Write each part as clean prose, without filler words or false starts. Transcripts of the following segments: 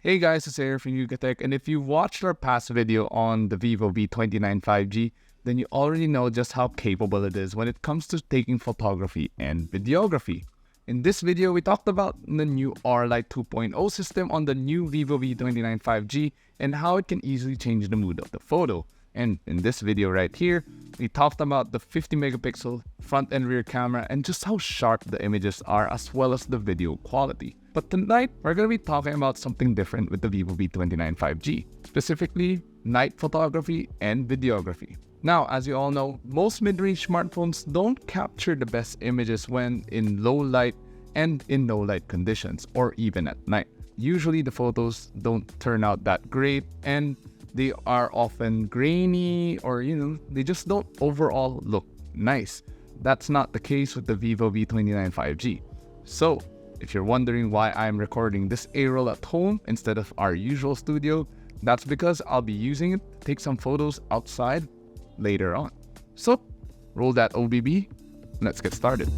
Hey guys, it's Air from Yucatec, and if you watched our past video on the Vivo V29 5G, then you already know just how capable it is when it comes to taking photography and videography. In this video, we talked about the new R-Lite 2.0 system on the new Vivo V29 5G and how it can easily change the mood of the photo. And in this video right here, we talked about the 50 megapixel front and rear camera and just how sharp the images are as well as the video quality. But tonight, we're going to be talking about something different with the Vivo V29 5G, specifically night photography and videography. Now, as you all know, most mid-range smartphones don't capture the best images when in low light and in no light conditions, or even at night. Usually the photos don't turn out that great and they are often grainy or, they just don't overall look nice. That's not the case with the Vivo V29 5G. So, if you're wondering why I'm recording this A-roll at home instead of our usual studio, that's because I'll be using it to take some photos outside later on. So, roll that OBB, let's get started.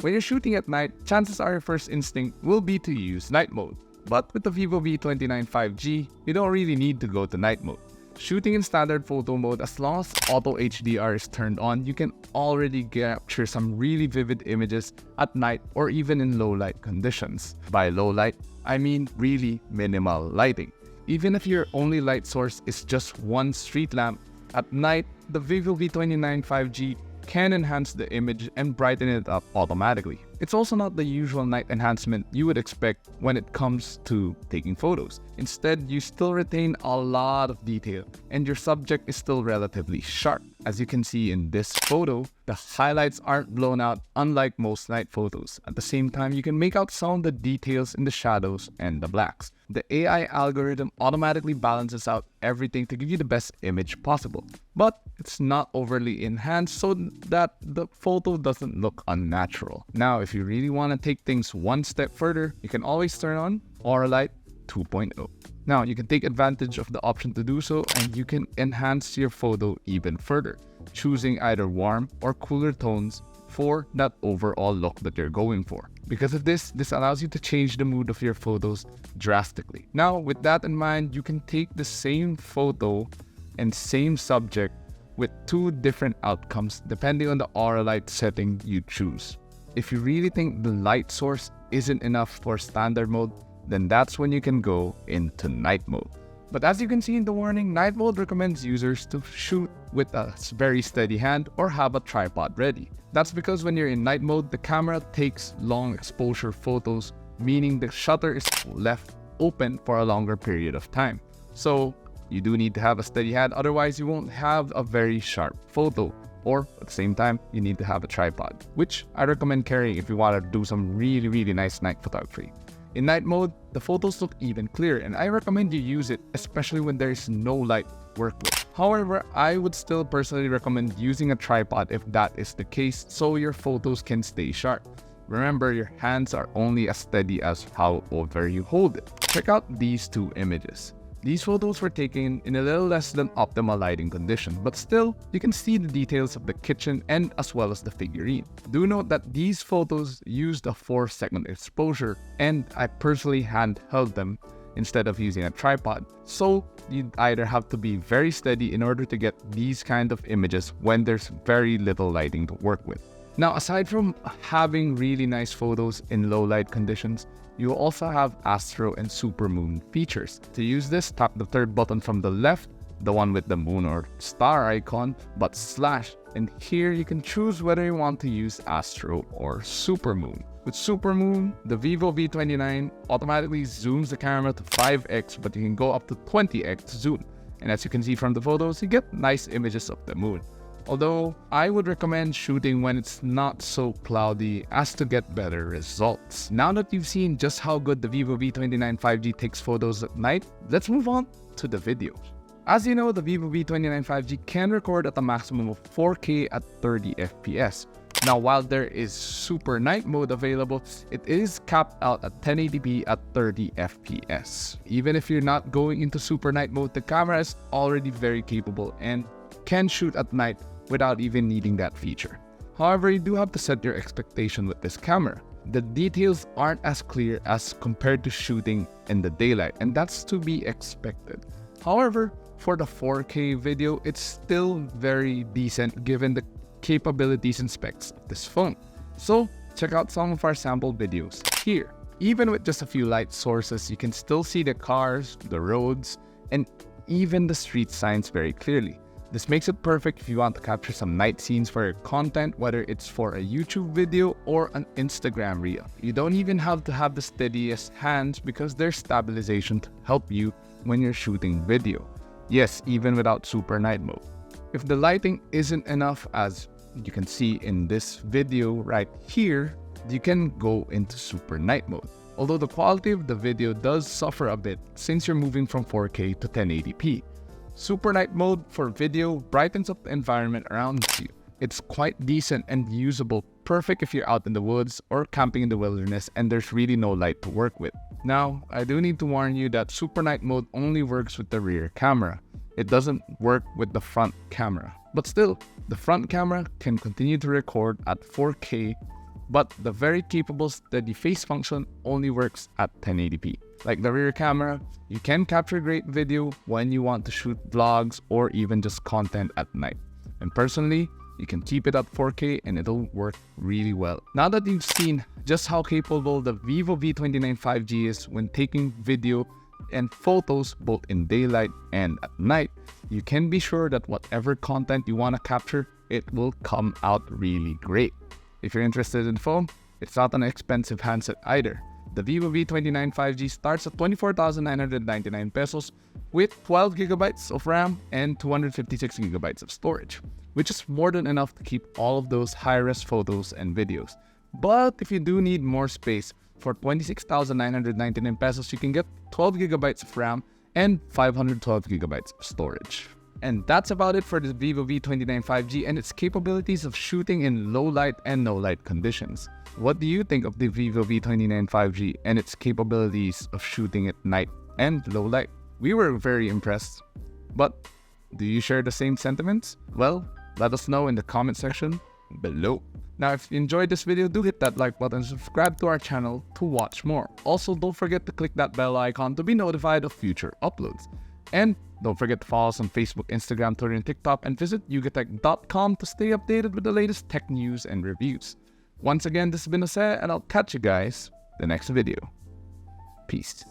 When you're shooting at night, chances are your first instinct will be to use night mode. But with the Vivo V29 5G, you don't really need to go to night mode. Shooting in standard photo mode, as long as auto HDR is turned on, you can already capture some really vivid images at night or even in low light conditions. By low light, I mean really minimal lighting. Even if your only light source is just one street lamp, at night, the Vivo V29 5G can enhance the image and brighten it up automatically. It's also not the usual night enhancement you would expect when it comes to taking photos. Instead, you still retain a lot of detail and your subject is still relatively sharp. As you can see in this photo, the highlights aren't blown out unlike most night photos. At the same time, you can make out some of the details in the shadows and the blacks. The AI algorithm automatically balances out everything to give you the best image possible. But it's not overly enhanced so that the photo doesn't look unnatural. Now, if you really want to take things one step further, you can always turn on R-Lite 2.0. Now, you can take advantage of the option to do so and you can enhance your photo even further, choosing either warm or cooler tones for that overall look that you're going for. Because of this allows you to change the mood of your photos drastically. Now, with that in mind, you can take the same photo and same subject with two different outcomes depending on the R-Lite setting you choose. If you really think the light source isn't enough for standard mode, then that's when you can go into night mode. But as you can see in the warning, night mode recommends users to shoot with a very steady hand or have a tripod ready. That's because when you're in night mode, the camera takes long exposure photos, meaning the shutter is left open for a longer period of time. So you do need to have a steady hand, otherwise you won't have a very sharp photo. Or at the same time, you need to have a tripod, which I recommend carrying if you want to do some really nice night photography. In night mode, the photos look even clearer and I recommend you use it, especially when there is no light to work with. However, I would still personally recommend using a tripod if that is the case so your photos can stay sharp. Remember, your hands are only as steady as however you hold it. Check out these two images. These photos were taken in a little less than optimal lighting condition, but still, you can see the details of the kitchen and as well as the figurine. Do note that these photos used a 4-second exposure, and I personally handheld them instead of using a tripod. So, you'd either have to be very steady in order to get these kind of images when there's very little lighting to work with. Now, aside from having really nice photos in low light conditions, you also have astro and supermoon features. To use this, tap the third button from the left, the one with the moon or star icon, but slash, and here you can choose whether you want to use astro or supermoon. With supermoon, the Vivo V29 automatically zooms the camera to 5x, but you can go up to 20x zoom. And as you can see from the photos, you get nice images of the moon. Although, I would recommend shooting when it's not so cloudy as to get better results. Now that you've seen just how good the Vivo V29 5G takes photos at night, let's move on to the video. As you know, the Vivo V29 5G can record at a maximum of 4K at 30 FPS. Now, while there is super night mode available, it is capped out at 1080p at 30 FPS. Even if you're not going into super night mode, the camera is already very capable and can shoot at night without even needing that feature. However, you do have to set your expectation with this camera. the details aren't as clear as compared to shooting in the daylight, and that's to be expected. However, for the 4K video, it's still very decent given the capabilities and specs of this phone. So check out some of our sample videos here. Even with just a few light sources, you can still see the cars, the roads, and even the street signs very clearly. This makes it perfect if you want to capture some night scenes for your content, whether it's for a YouTube video or an Instagram reel. You don't even have to have the steadiest hands because there's stabilization to help you when you're shooting video. Yes, even without super night mode. If the lighting isn't enough, as you can see in this video right here, you can go into super night mode. Although the quality of the video does suffer a bit since you're moving from 4K to 1080p. Super night mode for video brightens up the environment around you. It's quite decent and usable, perfect if you're out in the woods or camping in the wilderness and there's really no light to work with. Now, I do need to warn you that super night mode only works with the rear camera. It doesn't work with the front camera. But still, the front camera can continue to record at 4K, but the very capable steady face function only works at 1080p. Like the rear camera, you can capture great video when you want to shoot vlogs or even just content at night. And personally, you can keep it at 4K and it'll work really well. Now that you've seen just how capable the vivo V29 5G is when taking video and photos both in daylight and at night, you can be sure that whatever content you want to capture, it will come out really great. If you're interested in phone, it's not an expensive handset either. The vivo V29 5G starts at 24,999 pesos with 12 gigabytes of RAM and 256 gigabytes of storage, which is more than enough to keep all of those high-res photos and videos. But if you do need more space, for 26,999 pesos, you can get 12 gigabytes of RAM and 512 gigabytes of storage. And that's about it for the vivo V29 5G and its capabilities of shooting in low light and no light conditions. What do you think of the vivo V29 5G and its capabilities of shooting at night and low light? We were very impressed. But do you share the same sentiments? Well, let us know in the comment section below. Now, if you enjoyed this video, do hit that like button and subscribe to our channel to watch more. Also, don't forget to click that bell icon to be notified of future uploads. And don't forget to follow us on Facebook, Instagram, Twitter, and TikTok, and visit yugatech.com to stay updated with the latest tech news and reviews. Once again, this has been Jose, and I'll catch you guys in the next video. Peace.